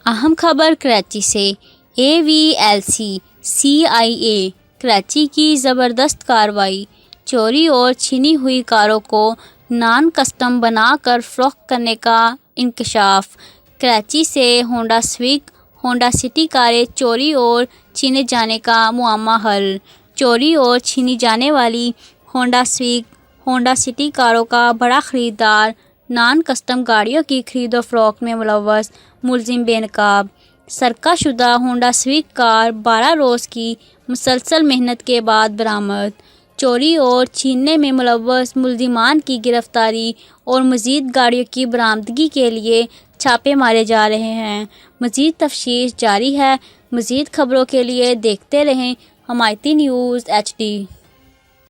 اہم خبر کراچی سے۔ AVLC-CIA کراچی کی زبردست کارروائی، چوری اور چھینی ہوئی کاروں کو نان کسٹم بنا کر فروخت کرنے کا انکشاف۔ کراچی سے ہونڈا سویگ، ہونڈا سٹی کاریں چوری اور چھینے جانے کا معمہ حل۔ چوری اور چھینی جانے والی ہونڈا سویگ، ہونڈا سٹی کاروں کا بڑا خریدار نان کسٹم گاڑیوں کی خرید و فروخت میں ملوث ملزم بے نقاب۔ سرقہ شدہ ہونڈا سویگ کار 12 روز کی مسلسل محنت کے بعد برآمد۔ چوری اور چھیننے میں ملوث ملزمان کی گرفتاری اور مزید گاڑیوں کی برآمدگی کے لیے چھاپے مارے جا رہے ہیں۔ مزید تفتیش جاری ہے۔ مزید خبروں کے لیے دیکھتے رہیں حمایتی نیوز HD۔